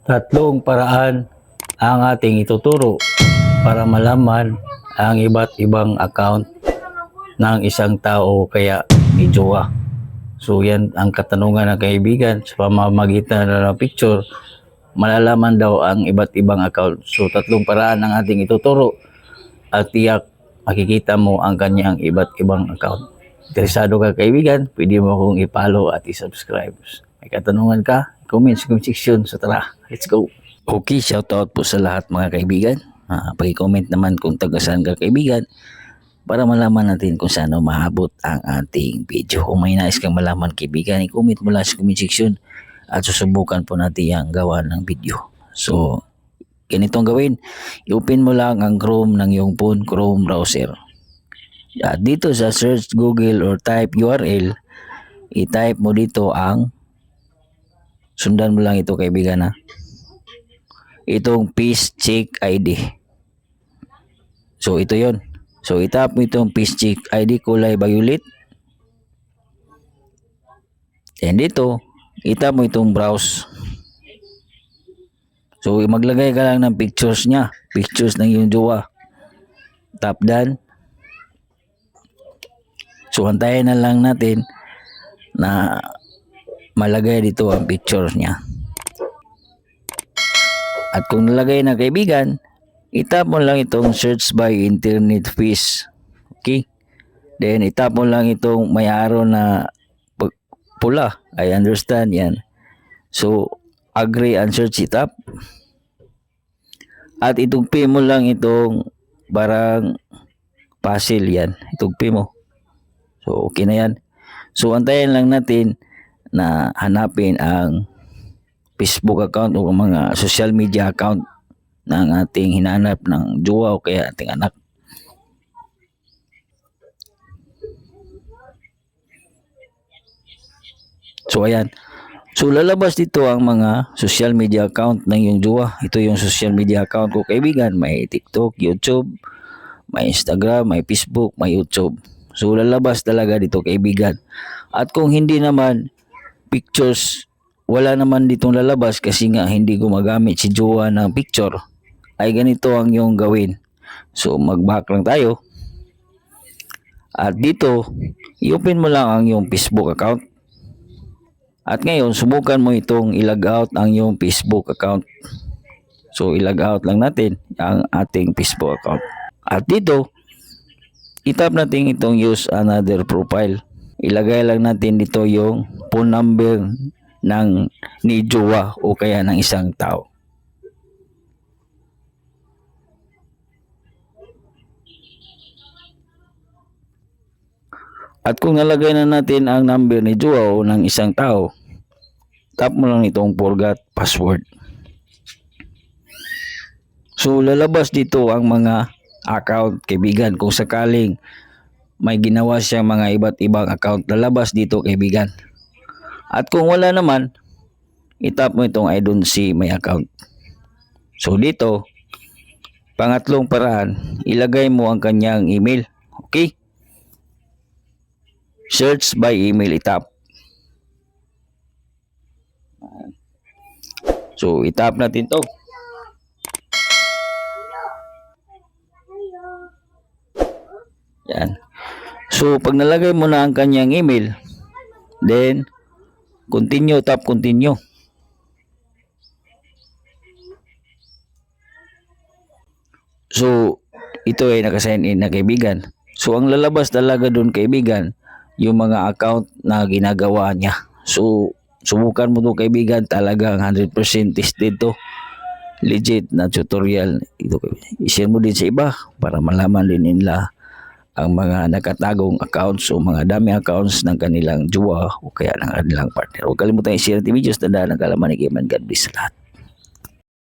Tatlong paraan ang ating ituturo para malaman ang iba't ibang account ng isang tao kaya ni jowa. So yan ang katanungan ng kaibigan, sa pamamagitan ng picture malalaman daw ang iba't ibang account. So tatlong paraan ang ating ituturo at tiyak makikita mo ang kanyang iba't ibang account. Interesado ka kaibigan, pwede mo akong i-follow at i-subscribe. May katanungan ka, comment sa comment section. So tara, let's go. Okay, shoutout po sa lahat mga kaibigan. Pag-comment naman kung taga-saan ka kaibigan para malaman natin kung saan mahabot ang ating video. Kung may nais kang malaman kaibigan, i-comment mo lang sa comment section at susubukan po natin ang gawa ng video. So, ganitong gawin, i-open mo lang ang Chrome ng iyong phone, Chrome browser. At dito sa search Google or type URL, i-type mo dito ang, sundan mo lang ito kaibigan ha, itong Peace Check ID. So ito yon. So itap mo itong Peace Check ID kulay violet. And dito, itap mo itong browse. So maglagay ka lang ng pictures niya, pictures ng iyong jowa. Tap done. So antayin na lang natin na malagay dito ang pictures niya. At kung nalagay na kaibigan, itap mo lang itong search by internet fees. Okay? Then itap mo lang itong may araw na pula. I understand yan. So agree and search itap. At itugpi mo lang itong barang puzzle yan. Itugpi mo. So okay na yan. So antayin lang natin na hanapin ang Facebook account o mga social media account ng ating hinanap ng jowa o kaya ating anak. So ayan. So lalabas dito ang mga social media account ng iyong jowa. Ito yung social media account ko kaibigan. May TikTok, YouTube, may Instagram, may Facebook, may YouTube. So lalabas talaga dito kaibigan. At kung hindi naman pictures, wala naman ditong lalabas kasi nga hindi gumagamit si jowa ng picture, ay ganito ang iyong gawin. So mag-back lang tayo. At dito, i-open mo lang ang iyong Facebook account. At ngayon, subukan mo itong i-log out ang iyong Facebook account. So i-log out lang natin ang ating Facebook account. At dito, itap natin itong use another profile. Ilagay lang natin dito yung phone number ng ni jowa o kaya ng isang tao. At kung nalagay na natin ang number ni jowa o ng isang tao, tap mo lang itong forgot password. So lalabas dito ang mga account kaibigan. Kung sakaling may ginawa siya mga iba't ibang account, lalabas dito kaibigan. At kung wala naman, itap mo itong I don't see my account. So dito, pangatlong paraan, ilagay mo ang kanyang email. Okay? Search by email itap. So itap natin to. Yan. So pag nalagay mo na ang kanyang email, then continue, tap continue. So, ito ay nakasign in na kaibigan. So, ang lalabas talaga doon kaibigan, yung mga account na ginagawa niya. So, subukan mo to kaibigan, talagang 100% tested to. Legit na tutorial. Ito, i-share mo din sa iba para malaman din nila ang mga nakatagong accounts o mga dami accounts ng kanilang jowa o kaya ng kanilang partner. Huwag kalimutan i-share ang videos na dahil ng kalaman ni Game and God bless sa lahat.